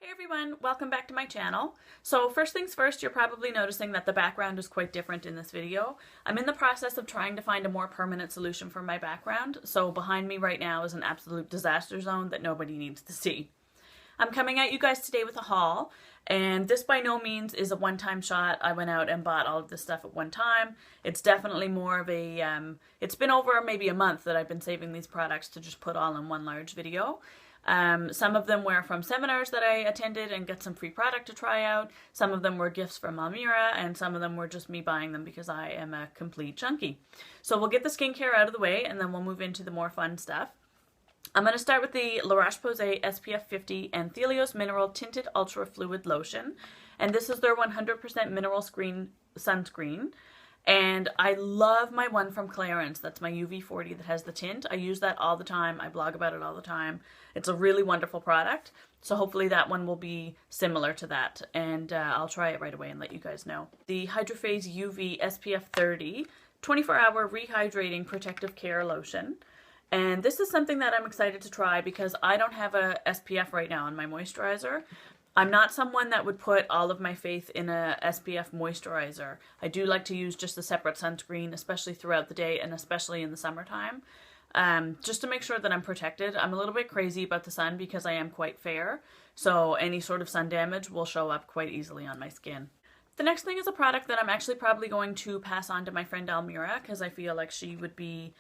Hey everyone, welcome back to my channel. So first things first, you're probably noticing that the background is quite different in this video. I'm in the process of trying to find a more permanent solution for my background, so behind me right now is an absolute disaster zone that nobody needs to see. I'm coming at you guys today with a haul, and this by no means is a one-time shot. I went out and bought all of this stuff at one time. It's definitely more of a, it's been over maybe a month that I've been saving these products to just put all in one large video. Some of them were from seminars that I attended and get some free product to try out. Some of them were gifts from Almira, and some of them were just me buying them because I am a complete junkie. So we'll get the skincare out of the way and then we'll move into the more fun stuff. I'm going to start with the La Roche-Posay SPF 50 and Thelios Mineral Tinted Ultra Fluid Lotion. And this is their 100% mineral sunscreen. And I love my one from Clarins. That's my UV40 that has the tint. I use that all the time. I blog about it all the time. It's a really wonderful product. So hopefully that one will be similar to that. And I'll try it right away and let you guys know. The Hydrophase UV SPF 30 24-hour rehydrating protective care lotion. And this is something that I'm excited to try because I don't have a SPF right now on my moisturizer. I'm not someone that would put all of my faith in a SPF moisturizer. I do like to use just a separate sunscreen, especially throughout the day and especially in the summertime, just to make sure that I'm protected. I'm a little bit crazy about the sun because I am quite fair, so any sort of sun damage will show up quite easily on my skin. The next thing is a product that I'm actually probably going to pass on to my friend Almira because I feel like she would be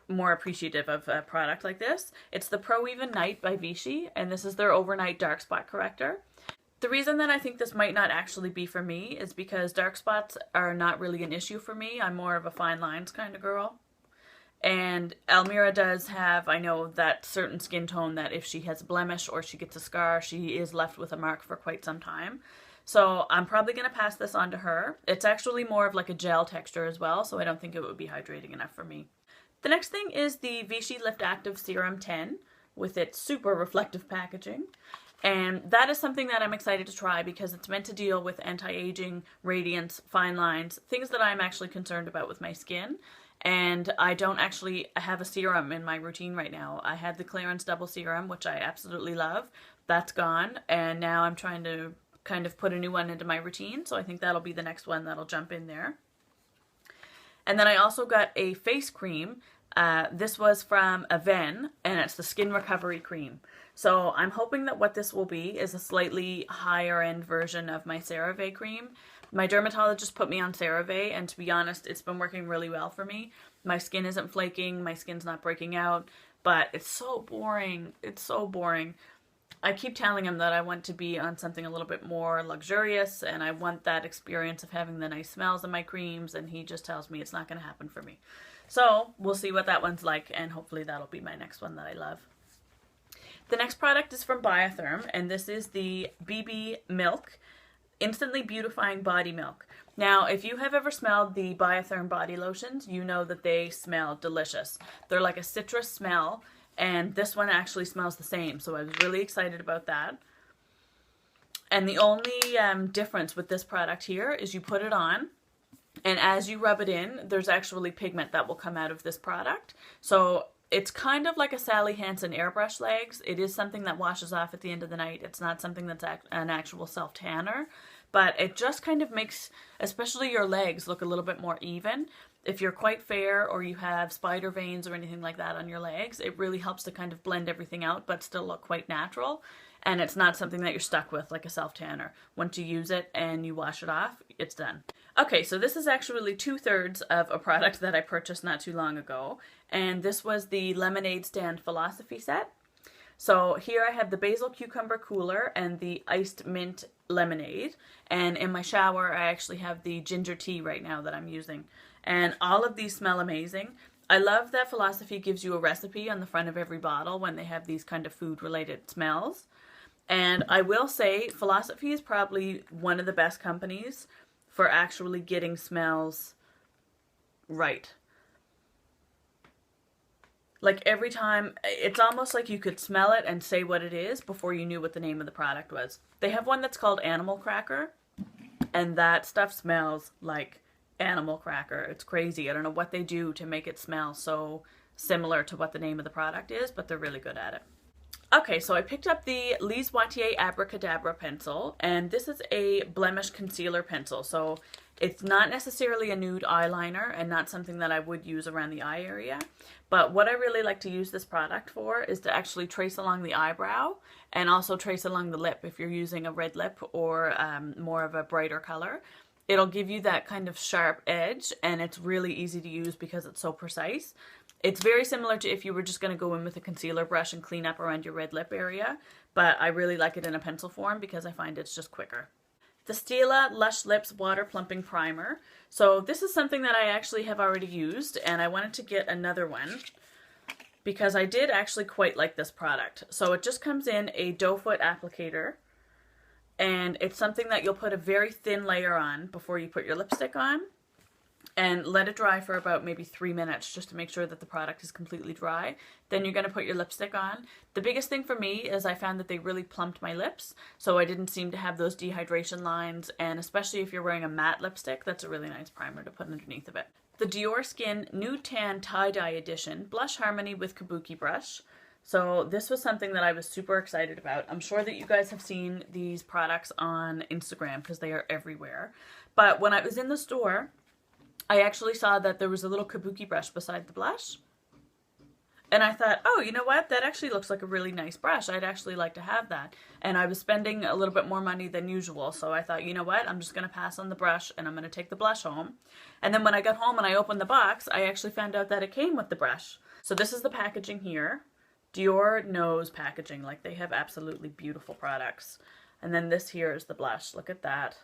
more appreciative of a product like this. It's the Pro Even Night by Vichy, and this is their overnight dark spot corrector. The reason that I think this might not actually be for me is because dark spots are not really an issue for me. I'm more of a fine lines kind of girl. And Almira does have, I know, that certain skin tone that if she has a blemish or she gets a scar, she is left with a mark for quite some time. So I'm probably going to pass this on to her. It's actually more of like a gel texture as well, so I don't think it would be hydrating enough for me. The next thing is the Vichy Lift Active Serum 10 with its super reflective packaging. And that is something that I'm excited to try because it's meant to deal with anti-aging, radiance, fine lines, things that I'm actually concerned about with my skin. And I don't actually have a serum in my routine right now. I had the Clarins Double Serum, which I absolutely love. That's gone. And now I'm trying to kind of put a new one into my routine. So I think that'll be the next one that'll jump in there. And then I also got a face cream. This was from Aven, and it's the Skin Recovery Cream. So I'm hoping that what this will be is a slightly higher end version of my CeraVe cream. My dermatologist put me on CeraVe, and to be honest, it's been working really well for me. My skin isn't flaking, my skin's not breaking out, but it's so boring. It's so boring. I keep telling him that I want to be on something a little bit more luxurious and I want that experience of having the nice smells of my creams, and he just tells me it's not going to happen for me. So we'll see what that one's like, and hopefully that'll be my next one that I love. The next product is from Biotherm, and this is the BB Milk Instantly Beautifying Body Milk. Now, if you have ever smelled the Biotherm body lotions, you know that they smell delicious. They're like a citrus smell, and this one actually smells the same, so I was really excited about that. And the only difference with this product here is you put it on, and as you rub it in, there's actually pigment that will come out of this product. So it's kind of like a Sally Hansen airbrush legs. It is something that washes off at the end of the night. It's not something that's an actual self-tanner, but it just kind of makes, especially your legs, look a little bit more even. If you're quite fair or you have spider veins or anything like that on your legs, it really helps to kind of blend everything out but still look quite natural. And it's not something that you're stuck with like a self-tanner. Once you use it and you wash it off, it's done. Okay, so this is actually 2/3 of a product that I purchased not too long ago. And this was the Lemonade Stand Philosophy set. So here I have the Basil Cucumber Cooler and the Iced Mint Lemonade. And in my shower, I actually have the ginger tea right now that I'm using. And all of these smell amazing. I love that Philosophy gives you a recipe on the front of every bottle when they have these kind of food-related smells. And I will say, Philosophy is probably one of the best companies for actually getting smells right. Like every time, it's almost like you could smell it and say what it is before you knew what the name of the product was. They have one that's called Animal Cracker, and that stuff smells like animal cracker. It's crazy. I don't know what they do to make it smell so similar to what the name of the product is, but they're really good at it. Okay, so I picked up the Lise Watier Abracadabra pencil, and this is a blemish concealer pencil. So it's not necessarily a nude eyeliner and not something that I would use around the eye area. But what I really like to use this product for is to actually trace along the eyebrow and also trace along the lip if you're using a red lip or more of a brighter color. It'll give you that kind of sharp edge, and it's really easy to use because it's so precise. It's very similar to if you were just going to go in with a concealer brush and clean up around your red lip area, but I really like it in a pencil form because I find it's just quicker. The Stila Lush Lips Water Plumping Primer. So this is something that I actually have already used, and I wanted to get another one because I did actually quite like this product. So it just comes in a doe foot applicator, and it's something that you'll put a very thin layer on before you put your lipstick on, and let it dry for about maybe 3 minutes just to make sure that the product is completely dry. Then you're going to put your lipstick on. The biggest thing for me is I found that they really plumped my lips, so I didn't seem to have those dehydration lines, and especially if you're wearing a matte lipstick, that's a really nice primer to put underneath of it. The Dior Skin Nude Tan Tie-Dye Edition Blush Harmony with Kabuki Brush. So this was something that I was super excited about. I'm sure that you guys have seen these products on Instagram because they are everywhere. But when I was in the store, I actually saw that there was a little kabuki brush beside the blush. And I thought, oh, you know what? That actually looks like a really nice brush. I'd actually like to have that. And I was spending a little bit more money than usual. So I thought, you know what? I'm just going to pass on the brush and I'm going to take the blush home. And then when I got home and I opened the box, I actually found out that it came with the brush. So this is the packaging here. Dior knows packaging. Like, they have absolutely beautiful products. And then this here is the blush. Look at that.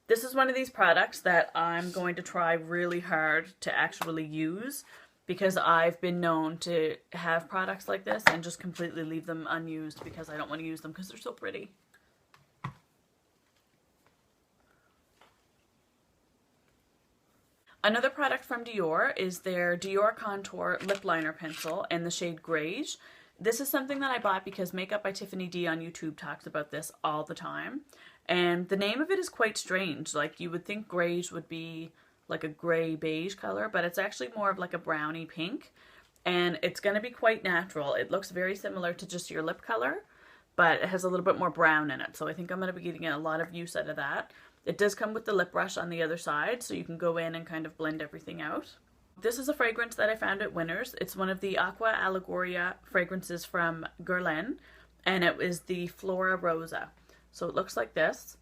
This is one of these products that I'm going to try really hard to actually use because I've been known to have products like this and just completely leave them unused because I don't want to use them because they're so pretty. Another product from Dior is their Dior Contour Lip Liner Pencil in the shade Greige. This is something that I bought because Makeup by Tiffany D on YouTube talks about this all the time. And the name of it is quite strange. Like, you would think Greige would be like a gray beige color, but it's actually more of like a brownie pink. And it's going to be quite natural. It looks very similar to just your lip color, but it has a little bit more brown in it. So I think I'm going to be getting a lot of use out of that. It does come with the lip brush on the other side, so you can go in and kind of blend everything out. This is a fragrance that I found at Winners. It's one of the Aqua Allegoria fragrances from Guerlain, and it is the Flora Rosa. So it looks like this.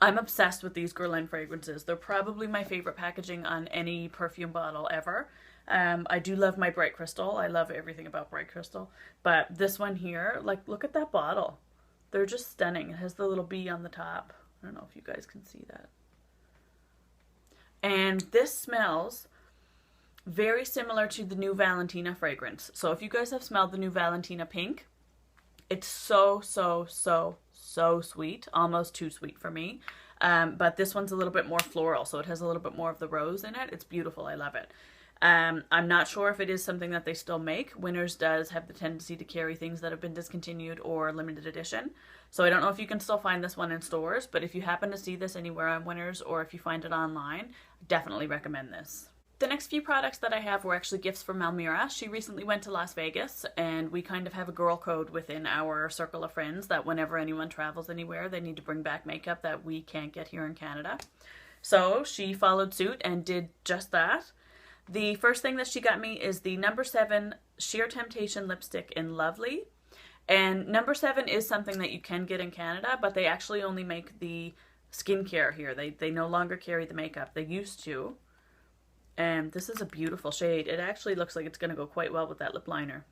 I'm obsessed with these Guerlain fragrances. They're probably my favorite packaging on any perfume bottle ever. I do love my Bright Crystal. I love everything about Bright Crystal. But this one here, like, look at that bottle. They're just stunning. It has the little bee on the top. I don't know if you guys can see that. And this smells very similar to the new Valentina fragrance. So if you guys have smelled the new Valentina Pink, it's so, so, so, so sweet. Almost too sweet for me. But this one's a little bit more floral, so it has a little bit more of the rose in it. It's beautiful. I love it. I'm not sure if it is something that they still make. Winners does have the tendency to carry things that have been discontinued or limited edition. So I don't know if you can still find this one in stores, but if you happen to see this anywhere on Winners or if you find it online, definitely recommend this. The next few products that I have were actually gifts from Almira. She recently went to Las Vegas, and we kind of have a girl code within our circle of friends that whenever anyone travels anywhere, they need to bring back makeup that we can't get here in Canada. So she followed suit and did just that. The first thing that she got me is the No. 7 Sheer Temptation Lipstick in Lovely. And No. 7 is something that you can get in Canada, but they actually only make the skincare here. They no longer carry the makeup. They used to. And this is a beautiful shade. It actually looks like it's going to go quite well with that lip liner.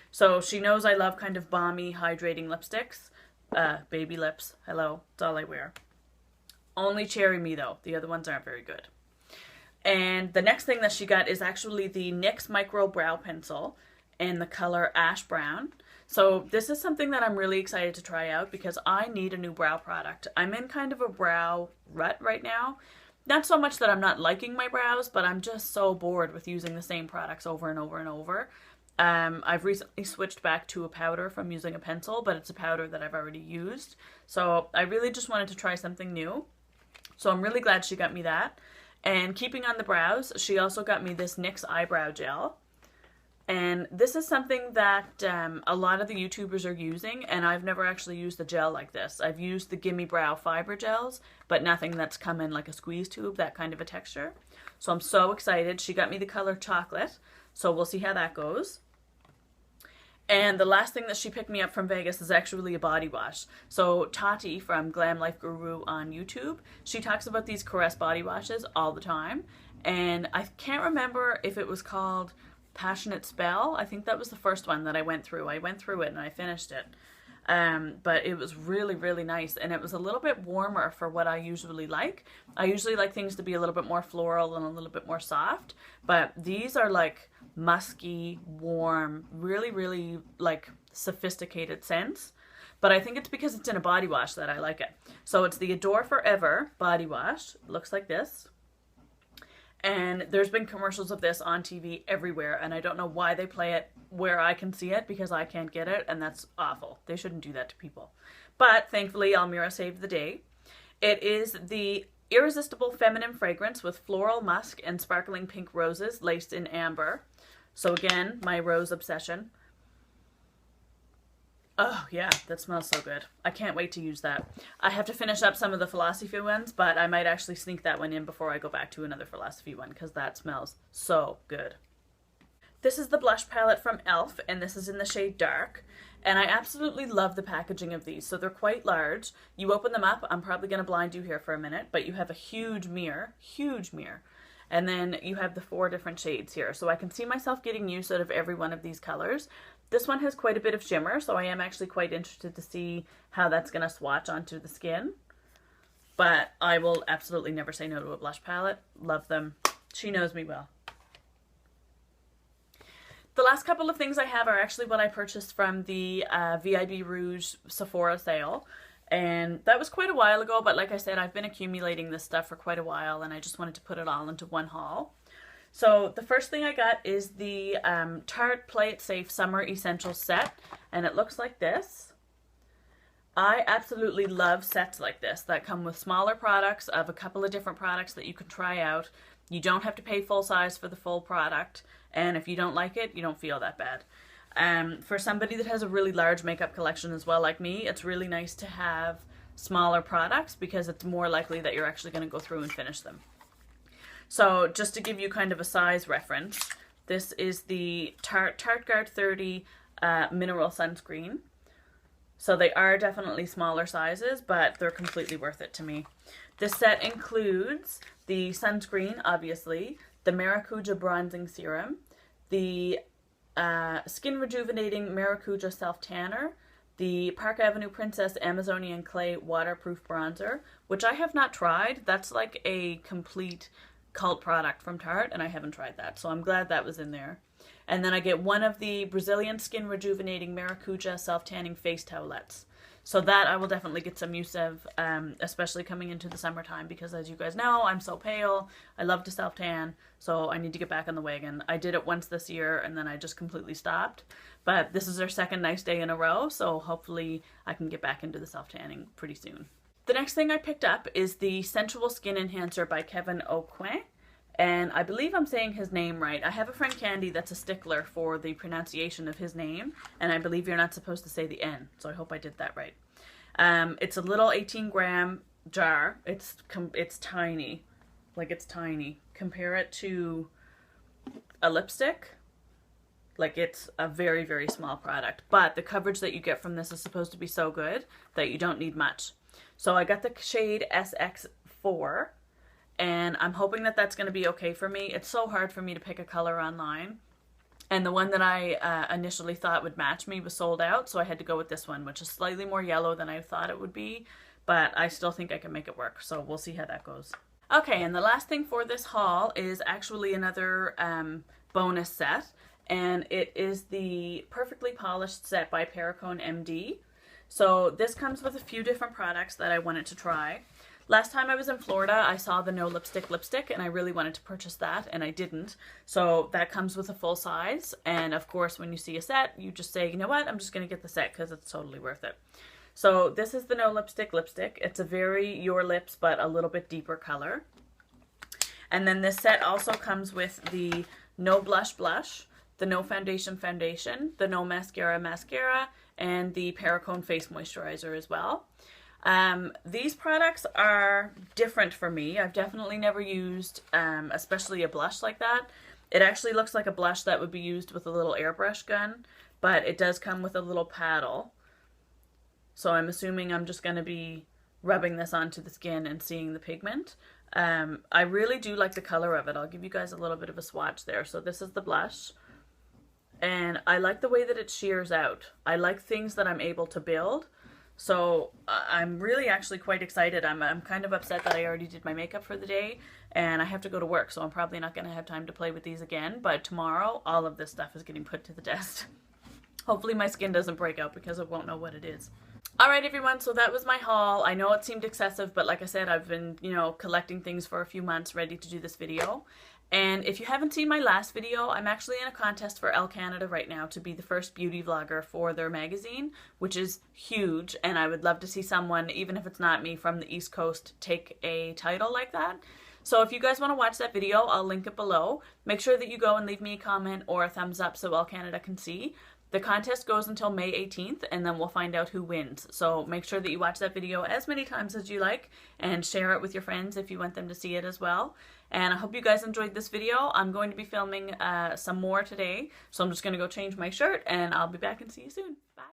So she knows I love kind of balmy, hydrating lipsticks. Baby lips. Hello. That's all I wear. Only Cherry Me, though. The other ones aren't very good. And the next thing that she got is actually the NYX Micro Brow Pencil in the color Ash Brown. So this is something that I'm really excited to try out because I need a new brow product. I'm in kind of a brow rut right now. Not so much that I'm not liking my brows, but I'm just so bored with using the same products over and over and over. I've recently switched back to a powder from using a pencil, but it's a powder that I've already used. So I really just wanted to try something new. So I'm really glad she got me that. And keeping on the brows, she also got me this NYX eyebrow gel. And this is something that a lot of the YouTubers are using, and I've never actually used a gel like this. I've used the Gimme Brow fiber gels, but nothing that's come in like a squeeze tube, that kind of a texture. So I'm so excited. She got me the color chocolate, so we'll see how that goes. And the last thing that she picked me up from Vegas is actually a body wash. So Tati from Glam Life Guru on YouTube, she talks about these Caress body washes all the time. And I can't remember if it was called Passionate Spell. I think that was the first one that I went through. I went through it and I finished it. But it was really, really nice. And it was a little bit warmer for what I usually like. I usually like things to be a little bit more floral and a little bit more soft. But these are like musky, warm, really, really like sophisticated scents. But I think it's because it's in a body wash that I like it. So it's the Adore Forever body wash. It looks like this. And there's been commercials of this on TV everywhere, and I don't know why they play it where I can see it, because I can't get it, and that's awful. They shouldn't do that to people. But thankfully, Almira saved the day. It is the irresistible feminine fragrance with floral musk and sparkling pink roses laced in amber. So again, my rose obsession. Oh yeah, that smells so good. I can't wait to use that. I have to finish up some of the Philosophy ones, but I might actually sneak that one in before I go back to another Philosophy one, because that smells so good. This is the blush palette from e.l.f., and this is in the shade Dark. And I absolutely love the packaging of these. So they're quite large. You open them up, I'm probably going to blind you here for a minute, but you have a huge mirror. And then you have the 4 different shades here. So I can see myself getting use out of every one of these colors. This one has quite a bit of shimmer, so I am actually quite interested to see how that's going to swatch onto the skin. But I will absolutely never say no to a blush palette. Love them. She knows me well. The last couple of things I have are actually what I purchased from the VIB Rouge Sephora sale. And that was quite a while ago, but like I said, I've been accumulating this stuff for quite a while, and I just wanted to put it all into one haul. So the first thing I got is the Tarte Play It Safe Summer Essentials set, and it looks like this. I absolutely love sets like this that come with smaller products of a couple of different products that you can try out. You don't have to pay full size for the full product, and if you don't like it, you don't feel that bad. For somebody that has a really large makeup collection as well like me, it's really nice to have smaller products because it's more likely that you're actually going to go through and finish them. So just to give you kind of a size reference, this is the Tarte Guard 30 Mineral Sunscreen. So they are definitely smaller sizes, but they're completely worth it to me. This set includes the sunscreen, obviously, the Maracuja Bronzing Serum, the Skin Rejuvenating Maracuja Self Tanner, the Park Avenue Princess Amazonian Clay Waterproof Bronzer, which I have not tried. That's like a complete cult product from Tarte, and I haven't tried that, so I'm glad that was in there. And then I get one of the Brazilian Skin Rejuvenating Maracuja Self Tanning Face Towelettes. So that I will definitely get some use of, especially coming into the summertime, because as you guys know, I'm so pale. I love to self-tan, so I need to get back on the wagon. I did it once this year, and then I just completely stopped. But this is our second nice day in a row, so hopefully I can get back into the self-tanning pretty soon. The next thing I picked up is the Sensual Skin Enhancer by Kevin Aucoin. And I believe I'm saying his name right. I have a friend, Candy, that's a stickler for the pronunciation of his name, and I believe you're not supposed to say the N, so I hope I did that right. It's a little 18-gram jar. It's tiny. Like, it's tiny. Compare it to a lipstick. Like, it's a very, very small product. But the coverage that you get from this is supposed to be so good that you don't need much. So I got the shade SX4. And I'm hoping that that's going to be okay for me. It's so hard for me to pick a color online. And the one that I initially thought would match me was sold out, so I had to go with this one, which is slightly more yellow than I thought it would be. But I still think I can make it work, so we'll see how that goes. Okay, and the last thing for this haul is actually another bonus set. And it is the Perfectly Polished set by Perricone MD. So this comes with a few different products that I wanted to try. Last time I was in Florida, I saw the No Lipstick lipstick, and I really wanted to purchase that, and I didn't. So that comes with a full size, and of course, when you see a set, you just say, you know what, I'm just going to get the set because it's totally worth it. So this is the No Lipstick lipstick. It's a very Your Lips, but a little bit deeper color. And then this set also comes with the No Blush blush, the No Foundation foundation, the No Mascara mascara, and the Paracone face moisturizer as well. These products are different for me. I've definitely never used, especially a blush like that. It actually looks like a blush that would be used with a little airbrush gun, but it does come with a little paddle. So I'm assuming I'm just going to be rubbing this onto the skin and seeing the pigment. I really do like the color of it. I'll give you guys a little bit of a swatch there. So this is the blush. And I like the way that it shears out. I like things that I'm able to build. So I'm really actually quite excited. I'm kind of upset that I already did my makeup for the day and I have to go to work, so I'm probably not going to have time to play with these again. But tomorrow, all of this stuff is getting put to the test. Hopefully my skin doesn't break out because I won't know what it is. Alright everyone, so that was my haul. I know it seemed excessive, but like I said, I've been, collecting things for a few months ready to do this video. And if you haven't seen my last video, I'm actually in a contest for Elle Canada right now to be the first beauty vlogger for their magazine, which is huge, and I would love to see someone, even if it's not me, from the East Coast take a title like that. So if you guys want to watch that video, I'll link it below. Make sure that you go and leave me a comment or a thumbs up so Elle Canada can see. The contest goes until May 18th, and then we'll find out who wins. So make sure that you watch that video as many times as you like, and share it with your friends if you want them to see it as well. And I hope you guys enjoyed this video. I'm going to be filming some more today, so I'm just going to go change my shirt, and I'll be back and see you soon. Bye!